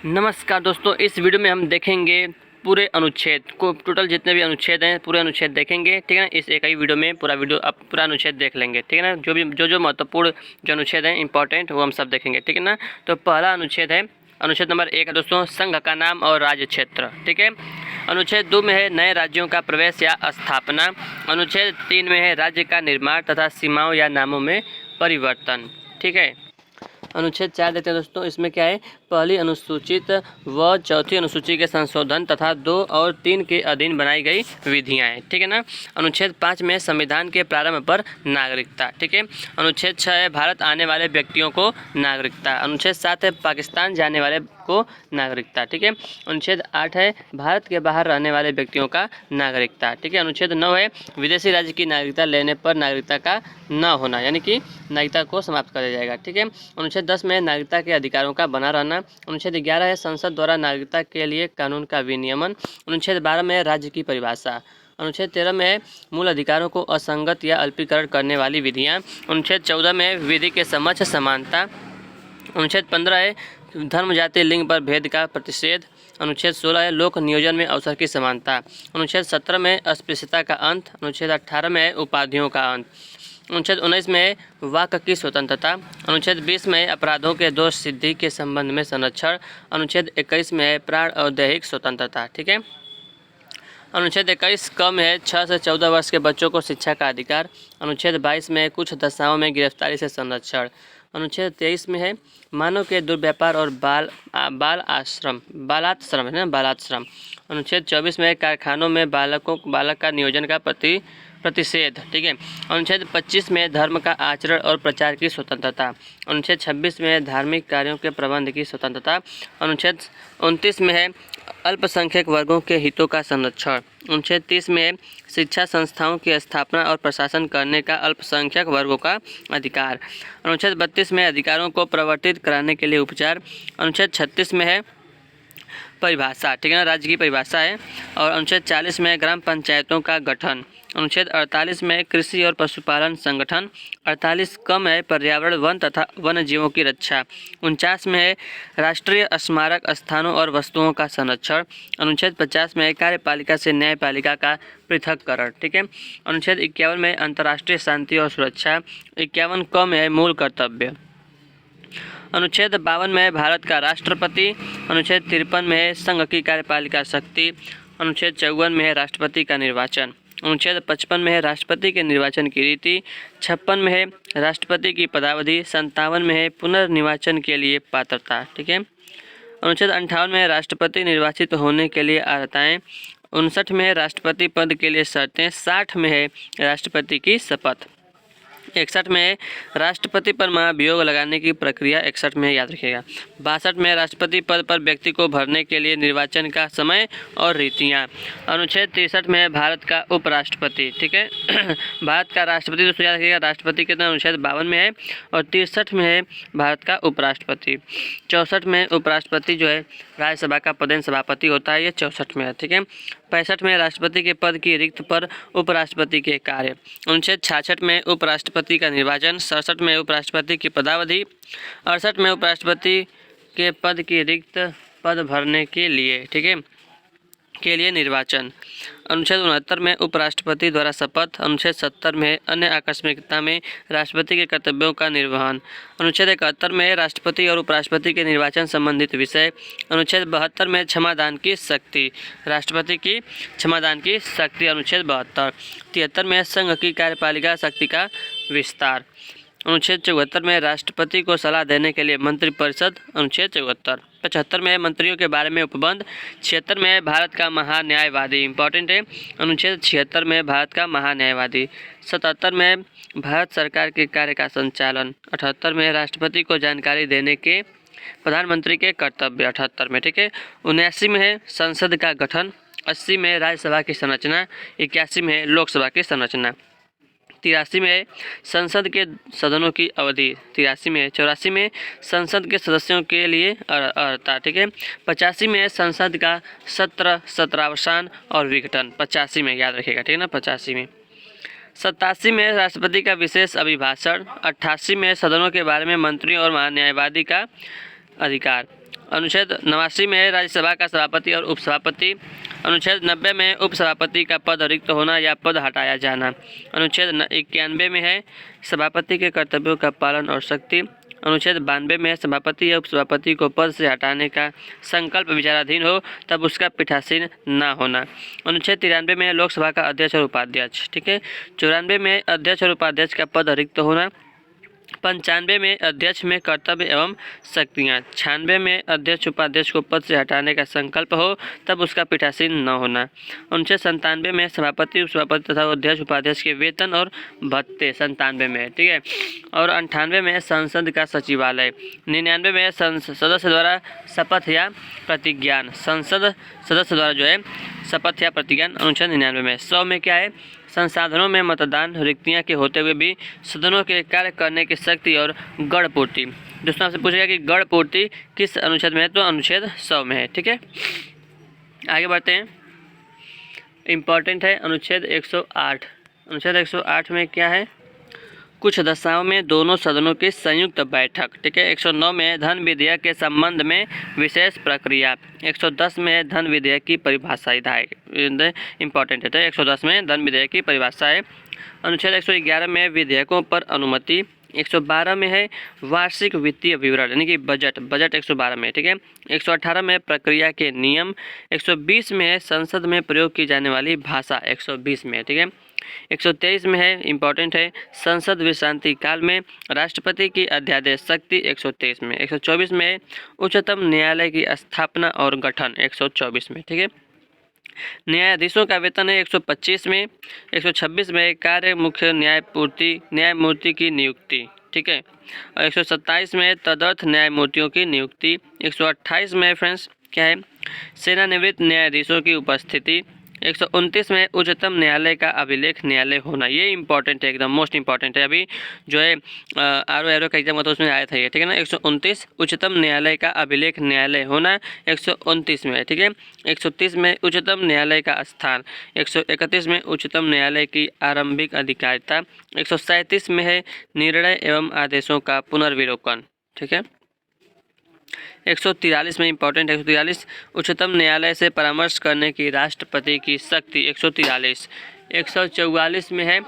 नमस्कार दोस्तों, इस वीडियो में हम देखेंगे पूरे अनुच्छेद को, टोटल जितने भी अनुच्छेद हैं पूरे अनुच्छेद देखेंगे। ठीक है ना, इस एक ही वीडियो में पूरा पूरा अनुच्छेद देख लेंगे। ठीक है ना, जो महत्वपूर्ण जो अनुच्छेद हैं इंपॉर्टेंट वो हम सब देखेंगे। ठीक है ना, तो पहला अनुच्छेद है अनुच्छेद नंबर 1 है दोस्तों, संघ का नाम और राज्य क्षेत्र। ठीक है, अनुच्छेद 2 में है नए राज्यों का प्रवेश या स्थापना। अनुच्छेद 3 में है राज्य का निर्माण तथा सीमाओं या नामों में परिवर्तन। ठीक है, अनुच्छेद 4 देते हैं दोस्तों, इसमें क्या है, पहली अनुसूचित व चौथी अनुसूची के संशोधन तथा 2 और 3 के अधीन बनाई गई विधियां हैं। ठीक है ना, अनुच्छेद 5 में संविधान के प्रारंभ पर नागरिकता। ठीक है, अनुच्छेद 6 है भारत आने वाले व्यक्तियों को नागरिकता। अनुच्छेद 7 है पाकिस्तान जाने वाले को नागरिकता। ठीक है, अनुच्छेद 8 है भारत के बाहर रहने वाले व्यक्तियों का नागरिकता। ठीक है, अनुच्छेद 9 है विदेशी राज्य की नागरिकता लेने पर नागरिकता का न होना, यानी कि नागरिकता को समाप्त कर दिया जाएगा। ठीक है, अनुच्छेद 10 में नागरिकता के अधिकारों का बना रहना। अनुच्छेद 11 है संसद द्वारा नागरिकता के लिए कानून का विनियमन। अनुच्छेद 12 में है राज्य की परिभाषा। अनुच्छेद 13 में है मूल अधिकारों को असंगत या अल्पीकरण करने वाली विधियाँ। अनुच्छेद 14 में है विधि के समक्ष समानता। अनुच्छेद 15 है धर्म जाति लिंग पर भेद का प्रतिषेध। अनुच्छेद 16 है लोक नियोजन में अवसर की समानता। अनुच्छेद 17 में अस्पृश्यता का अंत। अनुच्छेद 18 में है उपाधियों का अंत। अनुच्छेद 19 में है वाक की स्वतंत्रता। अनुच्छेद 20 में है अपराधों के दोष सिद्धि के संबंध में संरक्षण। अनुच्छेद 21 में है प्राण और दैहिक स्वतंत्रता। ठीक है, अनुच्छेद 21 क में है 6 से 14 वर्ष के बच्चों को शिक्षा का अधिकार। अनुच्छेद 22 में है कुछ दशाओं में गिरफ्तारी से संरक्षण। अनुच्छेद 23 में है मानव के दुर्व्यापार और बालाश्रम है ना, बालाश्रम। अनुच्छेद 24 में है कारखानों में बालक का नियोजन का प्रतिषेध। ठीक है, अनुच्छेद 25 में धर्म का आचरण और प्रचार की स्वतंत्रता। अनुच्छेद 26 में है धार्मिक कार्यों के प्रबंध की स्वतंत्रता। अनुच्छेद 29 में है अल्पसंख्यक वर्गों के हितों का संरक्षण। अनुच्छेद 30 में शिक्षा संस्थाओं की स्थापना और प्रशासन करने का अल्पसंख्यक वर्गों का अधिकार। अनुच्छेद 32 में अधिकारों को प्रवर्तित कराने के लिए उपचार। अनुच्छेद 36 में है परिभाषा। ठीक है ना, राज्य की परिभाषा है। और अनुच्छेद 40 में ग्राम पंचायतों का गठन। अनुच्छेद 48 में कृषि और पशुपालन संगठन। 48 क में है पर्यावरण वन तथा वन्य जीवों की रक्षा। 49 में है राष्ट्रीय स्मारक स्थानों और वस्तुओं का संरक्षण। अनुच्छेद 50 में है कार्यपालिका से न्यायपालिका का पृथक्करण। ठीक है, अनुच्छेद 51 में अंतर्राष्ट्रीय शांति और सुरक्षा। 51 क में है मूल कर्तव्य। अनुच्छेद 52 में है भारत का राष्ट्रपति। अनुच्छेद 53 में है संघ की कार्यपालिका शक्ति। अनुच्छेद 54 में है राष्ट्रपति का निर्वाचन। अनुच्छेद 55 में है राष्ट्रपति के निर्वाचन की रीति। 56 में है राष्ट्रपति की पदावधि। 57 में है पुनर्निर्वाचन के लिए पात्रता। ठीक है, अनुच्छेद 58 में है राष्ट्रपति निर्वाचित होने के लिए अर्हताएँ। 59 में है राष्ट्रपति पद के लिए शर्तें। 60 में है राष्ट्रपति की शपथ। 61 में राष्ट्रपति पर महाभियोग लगाने की प्रक्रिया 61 में याद रखिएगा। 62 में राष्ट्रपति पद पर व्यक्ति को भरने के लिए निर्वाचन का समय और रीतियाँ। अनुच्छेद 63 में भारत का उपराष्ट्रपति। ठीक है, भारत का राष्ट्रपति दोस्तों याद रखिएगा, राष्ट्रपति के अनुच्छेद 52 में है। और 63 में है भारत का उपराष्ट्रपति। 64 में उपराष्ट्रपति जो है राज्यसभा का पदेन सभापति होता है, ये 64 में है। ठीक है, 65 में राष्ट्रपति के पद की रिक्त पर उपराष्ट्रपति के कार्य। अनुच्छेद 66 में उपराष्ट्रपति का निर्वाचन। 67 में उपराष्ट्रपति की पदावधि। 68 में उपराष्ट्रपति के पद की रिक्त पद भरने के लिए, ठीक है, के लिए निर्वाचन। अनुच्छेद 69 में उपराष्ट्रपति द्वारा शपथ। अनुच्छेद 70 में अन्य आकस्मिकता में राष्ट्रपति के कर्तव्यों का निर्वहन। अनुच्छेद 71 में राष्ट्रपति और उपराष्ट्रपति के निर्वाचन संबंधित विषय। अनुच्छेद 72 में क्षमादान की शक्ति, राष्ट्रपति की क्षमादान की शक्ति। अनुच्छेद 72। 73 में संघ की कार्यपालिका शक्ति का विस्तार। अनुच्छेद 74 में राष्ट्रपति को सलाह देने के लिए मंत्रिपरिषद। अनुच्छेद 74। 75 में मंत्रियों के बारे में उपबंध। 76 में भारत का महान्यायवादी, इंपॉर्टेंट है। अनुच्छेद 76 में भारत का महान्यायवादी। 77 में भारत सरकार के कार्य का संचालन। 78 में राष्ट्रपति को जानकारी देने के प्रधानमंत्री के कर्तव्य। 78 में, ठीक है। 79 में है संसद का गठन। 80 में राज्यसभा की संरचना। 81 में लोकसभा की संरचना। 83 में संसद के सदनों की अवधि। 83 में 84 में संसद के सदस्यों के लिए अर्हता। ठीक है, 85 में संसद का सत्रावसान और विघटन। 85 में याद रखिएगा, ठीक है ना, 85 में। 87 में राष्ट्रपति का विशेष अभिभाषण। 88 में सदनों के बारे में मंत्रियों और महान्यायवादी का अधिकार। अनुच्छेद 89 में है राज्यसभा का सभापति और उपसभापति। अनुच्छेद 90 में उपसभापति का पद रिक्त होना या पद हटाया जाना। अनुच्छेद 91 में है सभापति के कर्तव्यों का पालन और शक्ति। अनुच्छेद 92 में सभापति या उपसभापति को पद से हटाने का संकल्प विचाराधीन हो तब उसका पीठासीन न होना। अनुच्छेद 93 में लोकसभा का अध्यक्ष और उपाध्यक्ष, ठीक है। 94 में अध्यक्ष और उपाध्यक्ष का पद रिक्त होना। 95 में अध्यक्ष में कर्तव्य एवं शक्तियाँ। 96 में अध्यक्ष उपाध्यक्ष को पद से हटाने का संकल्प हो तब उसका पीठासीन न होना। अनुच्छेद 97 में सभापति उपसभापति तथा अध्यक्ष उपाध्यक्ष के वेतन और भत्ते 97 में, ठीक है। और 98 में संसद का सचिवालय। 99 में सदस्य द्वारा शपथ या प्रतिज्ञान, संसद सदस्य द्वारा जो है शपथ या प्रतिज्ञान अनुच्छेद 99 में। 100 में क्या है, संसाधनों में मतदान रिक्तियां के होते हुए भी सदनों के कार्य करने की शक्ति और गढ़ पूर्ति। दोस्तों आपसे पूछेगा कि गढ़ पूर्ति किस अनुच्छेद में है, तो अनुच्छेद 100 में है, ठीक है। आगे बढ़ते हैं, इम्पॉर्टेंट है अनुच्छेद 108। अनुच्छेद 108 में क्या है, कुछ दशाओं में दोनों सदनों की संयुक्त बैठक, ठीक है। 109 में धन विधेयक के संबंध में विशेष प्रक्रिया। 110 में धन विधेयक की परिभाषा, इंपॉर्टेंट है, तो 110 में धन विधेयक की परिभाषा है। अनुच्छेद 111 में विधेयकों पर अनुमति। 112 में है वार्षिक वित्तीय विवरण यानी कि बजट 112 में, ठीक है। 118 में प्रक्रिया के नियम। 120 में है संसद में प्रयोग की जाने वाली भाषा, 120 में, ठीक है। 123 में है, इंपॉर्टेंट है, संसद विश्रांति काल में राष्ट्रपति की अध्यादेश शक्ति, 123 में। 124 में उच्चतम न्यायालय की स्थापना और गठन, 124 में, ठीक है। न्यायाधीशों का वेतन है 125 में। 126 में कार्य मुख्य न्यायमूर्ति की नियुक्ति, ठीक है। और 127 में तदर्थ न्यायमूर्तियों की नियुक्ति। 128 में फ्रेंड्स क्या है, सेवानिवृत्त न्यायाधीशों की उपस्थिति। 129 में उच्चतम न्यायालय का अभिलेख न्यायालय होना, ये इंपॉर्टेंट है, एकदम मोस्ट इंपॉर्टेंट है। अभी जो है आर का एग्जाम होता है उसमें आया था ये, ठीक है ना। 129 उच्चतम न्यायालय का अभिलेख न्यायालय होना 129 में, ठीक है। 130 में उच्चतम न्यायालय का स्थान। 131 में उच्चतम न्यायालय की आरंभिक अधिकारिता। 137 में है निर्णय एवं आदेशों का पुनर्विलोकन, ठीक है। 143 में इंपॉर्टेंट है, 143 उच्चतम न्यायालय से परामर्श करने की राष्ट्रपति की शक्ति, 143। 144 में है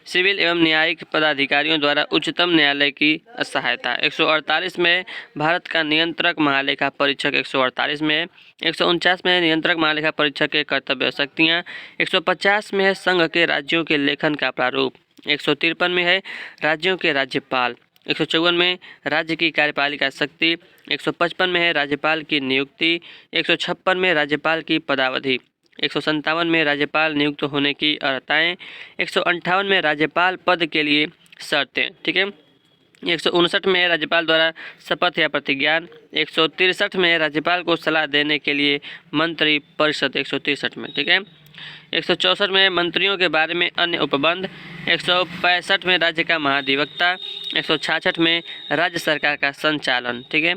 सिविल एवं न्यायिक पदाधिकारियों द्वारा उच्चतम न्यायालय की सहायता। 148 में भारत का नियंत्रक महालेखा परीक्षक, 148 में। 149 में नियंत्रक महालेखा परीक्षक के कर्तव्य शक्तियाँ। 150 में है संघ के राज्यों के लेखन का प्रारूप। 153 में है राज्यों के राज्यपाल। 154 में राज्य की कार्यपालिका शक्ति। 155 में है राज्यपाल की नियुक्ति। 156 में राज्यपाल की पदावधि। 157 में राज्यपाल नियुक्त होने की अर्हताएँ। 158 में राज्यपाल पद के लिए शर्तें, ठीक है। 159 में राज्यपाल द्वारा शपथ या प्रतिज्ञान। 163 में राज्यपाल को सलाह देने के लिए मंत्री परिषद, 163 में, ठीक है। 164 में मंत्रियों के बारे में अन्य उपबंध। 165 में राज्य का महाधिवक्ता। 166 में राज्य सरकार का संचालन, ठीक है।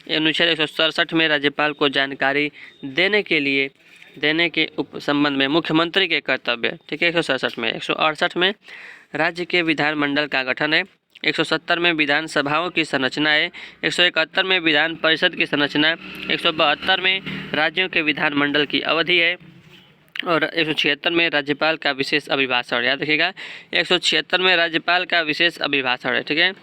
अनुच्छेद 167 में राज्यपाल को जानकारी देने के संबंध में मुख्यमंत्री के कर्तव्य, ठीक है। 167 में। 168 में राज्य के विधानमंडल का गठन है। 170 में विधानसभाओं की संरचना है। 171 में विधान परिषद की संरचना। 172 में राज्यों के विधानमंडल की अवधि है। और 176 में राज्यपाल का विशेष अभिभाषण, याद रखिएगा 176 में राज्यपाल का विशेष अभिभाषण है, ठीक है।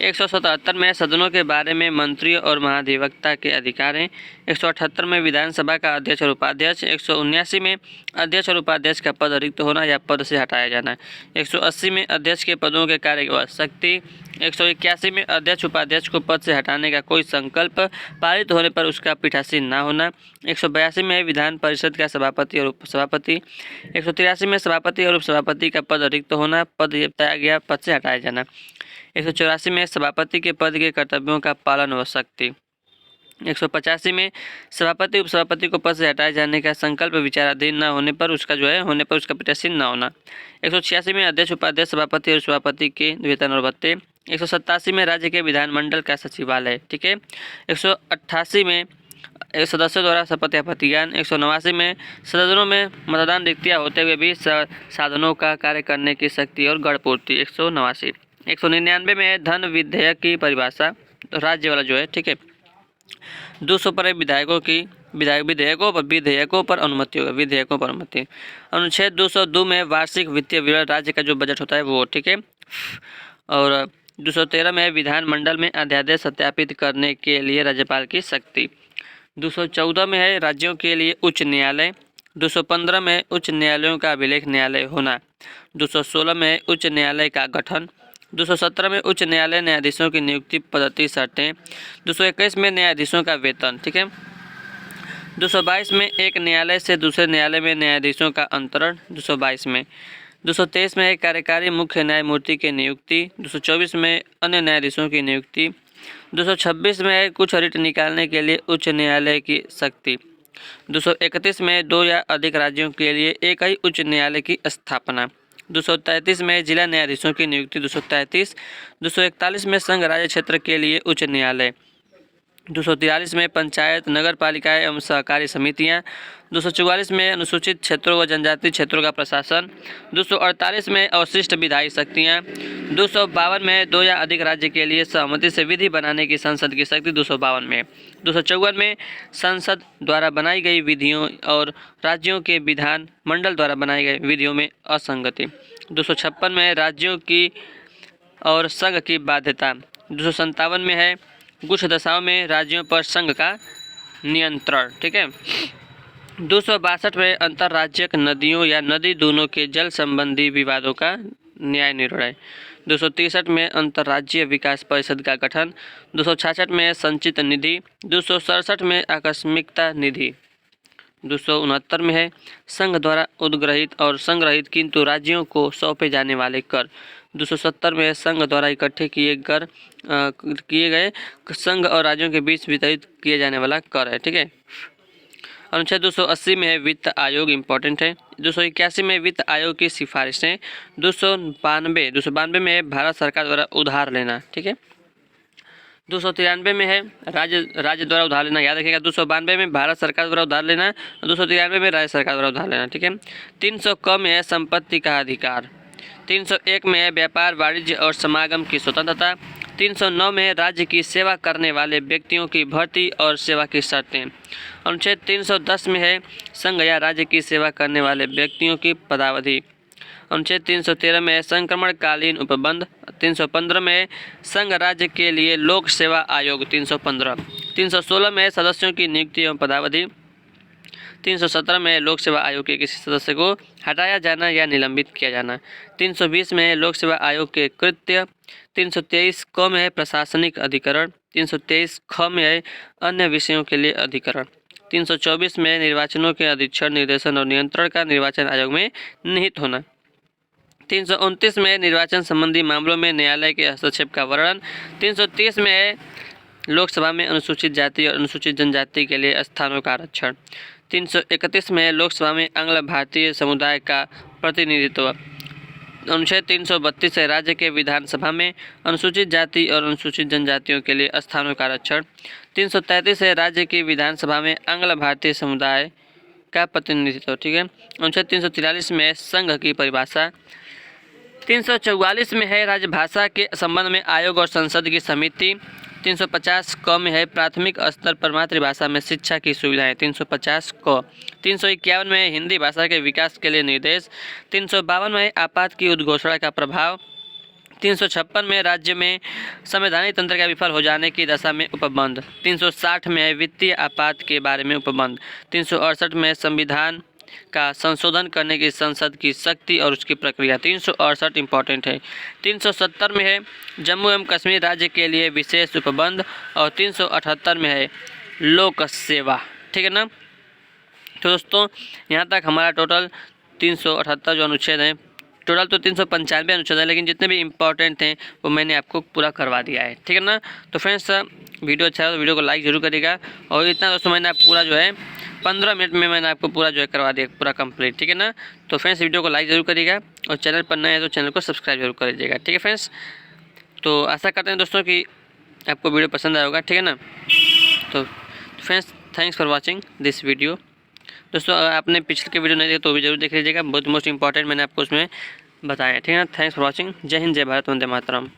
177 में सदनों के बारे में मंत्रियों और महाधिवक्ता के अधिकार हैं। 178 में विधानसभा का अध्यक्ष और उपाध्यक्ष। 179 में अध्यक्ष और उपाध्यक्ष का पद रिक्त होना या पद से हटाया जाना। 180 में अध्यक्ष के पदों के कार्य व शक्ति। 181 में अध्यक्ष उपाध्यक्ष को पद से हटाने का कोई संकल्प पारित होने पर उसका पीठासीन न होना। 182 में विधान परिषद का सभापति और उपसभापति। 183 में सभापति और उपसभापति का पद रिक्त होना, पद बताया गया, पद से हटाया जाना। 184 में सभापति के पद के कर्तव्यों का पालन व शक्ति। 185 में सभापति उपसभापति को पद से हटाए जाने का संकल्प विचाराधीन न होने पर उसका उसका पीठासीन न होना। 186 में अध्यक्ष उपाध्यक्ष सभापति और सभापति के वेतन और भत्ते। 187 में राज्य के विधानमंडल का सचिवालय, ठीक है। 188 में सदस्यों द्वारा शपथ या प्रतिज्ञान। 189 में सदनों में मतदान रिक्तियाँ होते हुए भी साधनों का कार्य करने की शक्ति और गढ़पूर्ति, 189। 199 में धन विधेयक की परिभाषा, तो राज्य वाला जो है, ठीक है। 200 पर विधेयकों पर अनुमति होगा, विधेयकों पर अनुमति। अनुच्छेद 202 में वार्षिक वित्तीय विवरण राज्य का जो बजट होता है वो, ठीक है। और 213 में विधानमंडल में अध्यादेश सत्यापित करने के लिए राज्यपाल की शक्ति। 214 में है राज्यों के लिए उच्च न्यायालय। 215 में उच्च न्यायालयों का अभिलेख न्यायालय होना। 216 में उच्च न्यायालय का गठन। 217 में उच्च न्यायालय न्यायाधीशों की नियुक्ति पद्धति शर्तें। 221 में न्यायाधीशों का वेतन, ठीक है। 222 में एक न्यायालय से दूसरे न्यायालय में न्यायाधीशों का अंतरण। 222 में 223 में एक कार्यकारी मुख्य न्यायमूर्ति की नियुक्ति। 224 में अन्य न्यायाधीशों की नियुक्ति। 226 में है कुछ रिट निकालने के लिए उच्च न्यायालय की शक्ति। 231 में 2 या अधिक राज्यों के लिए एक ही उच्च न्यायालय की स्थापना। 233 में जिला न्यायाधीशों की नियुक्ति। 241 में संघ राज्य क्षेत्र के लिए उच्च न्यायालय। 243 में पंचायत, नगर पालिकाएँ एवं सहकारी समितियाँ। 244 में अनुसूचित क्षेत्रों व जनजातीय क्षेत्रों का प्रशासन। 248 में अवशिष्ट विधायी शक्तियाँ। 252 में 2 या अधिक राज्य के लिए सहमति से विधि बनाने की संसद की शक्ति। 252 में 254 में संसद द्वारा बनाई गई विधियों और राज्यों के विधान मंडल द्वारा बनाई गई विधियों में असंगति। 256 में राज्यों की और संघ की बाध्यता। 257 में है कुछ दशाओं में राज्यों पर संघ का नियंत्रण, ठीक है। 262 में अंतर्राज्यिक नदियों या नदी दोनों के जल संबंधी विवादों का न्याय निर्णय। 263 में अंतर्राज्यीय विकास परिषद का गठन। 266 में संचित निधि। 267 में आकस्मिकता निधि। 269 में है संघ द्वारा उद्ग्रहित और संग्रहित किंतु राज्यों को सौंपे जाने वाले कर। 270 में संघ द्वारा इकट्ठे किए गए संघ और राज्यों के बीच वितरित किए जाने वाला कर है, ठीक है। अनुच्छेद 280 में है वित्त आयोग, इम्पोर्टेंट है। 281 में वित्त आयोग की सिफारिशें। 292 में है भारत सरकार द्वारा उधार लेना, ठीक है। 293 में है राज्य द्वारा उधार लेना, याद रखिएगा। 292 में भारत सरकार द्वारा उधार लेना, 293 में राज्य सरकार द्वारा उधार लेना, ठीक है। 300 क में है संपत्ति का अधिकार। 301 में है व्यापार, वाणिज्य और समागम की स्वतंत्रता। 309 में है राज्य की सेवा करने वाले व्यक्तियों की भर्ती और सेवा की शर्तें। अनुच्छेद 310 में है संघ या राज्य की सेवा करने वाले व्यक्तियों की पदावधि। अनुच्छेद 313 में है संक्रमणकालीन उपबंध। 315 में है संघ राज्य के लिए लोक सेवा आयोग। 315 316 में है सदस्यों की नियुक्ति एवं पदावधि। 317 में लोक सेवा आयोग के किसी सदस्य को हटाया जाना या निलंबित किया जाना। 320 में लोक सेवा आयोग के कृत्य। 323 क में है प्रशासनिक अधिकरण। 323 ख में है अन्य विषयों के लिए अधिकरण। 324 में निर्वाचनों के अधीक्षण, निर्देशन और नियंत्रण का निर्वाचन आयोग में निहित होना। 329 में निर्वाचन संबंधी मामलों में न्यायालय के हस्तक्षेप का वर्णन। 330 में है लोकसभा में अनुसूचित जाति और अनुसूचित जनजाति के लिए स्थानों का आरक्षण। 331 में लोकसभा में आंग्ल भारतीय समुदाय का प्रतिनिधित्व। अनुच्छेद 332 है राज्य के विधानसभा में अनुसूचित जाति और अनुसूचित जनजातियों के लिए स्थानों का आरक्षण। 333 है राज्य की विधानसभा में आंग्ल भारतीय समुदाय का प्रतिनिधित्व, ठीक है। अनुच्छेद 343 में संघ की परिभाषा। 344 में है राजभाषा के संबंध में आयोग और संसद की समिति। 350 क में है प्राथमिक स्तर पर मातृभाषा में शिक्षा की सुविधाएं। 350 क 351 में है हिंदी भाषा के विकास के लिए निर्देश। 352 में है आपात की उद्घोषणा का प्रभाव। 356 में राज्य में संवैधानिक तंत्र का विफल हो जाने की दशा में उपबंध। 360 में है वित्तीय आपात के बारे में उपबंध। 368 में संविधान का संशोधन करने की संसद की शक्ति और उसकी प्रक्रिया। 368 इम्पोर्टेंट है। 370 में है जम्मू एवं कश्मीर राज्य के लिए विशेष उपबंध और 378 में है लोक सेवा, ठीक है ना। तो दोस्तों यहाँ तक हमारा टोटल 378 जो अनुच्छेद हैं, टोटल तो 395 अनुच्छेद है, लेकिन जितने भी इम्पोर्टेंट हैं वो मैंने आपको पूरा करवा दिया है, ठीक है ना। तो फ्रेंड्स वीडियो अच्छा है तो वीडियो को लाइक जरूर करिएगा। और इतना दोस्तों मैंने आप पूरा जो है 15 मिनट में मैंने आपको पूरा जो है करवा दिया, पूरा कंप्लीट, ठीक है ना। तो फ्रेंड्स वीडियो को लाइक जरूर करिएगा और चैनल पर नए हैं तो चैनल को सब्सक्राइब जरूर कर दीजिएगा, ठीक है फ्रेंड्स। तो आशा करते हैं दोस्तों कि आपको वीडियो पसंद आया होगा, ठीक है ना। तो friends thanks for watching this video. दोस्तों अगर आपने पिछले के वीडियो नहीं देखे तो भी जरूर देख लीजिएगा, बहुत मोस्ट इंपॉर्टेंट मैंने आपको उसमें बताया, ठीक है ना। Thanks for watching. जय हिंद, जय भारत, वंदे मातरम।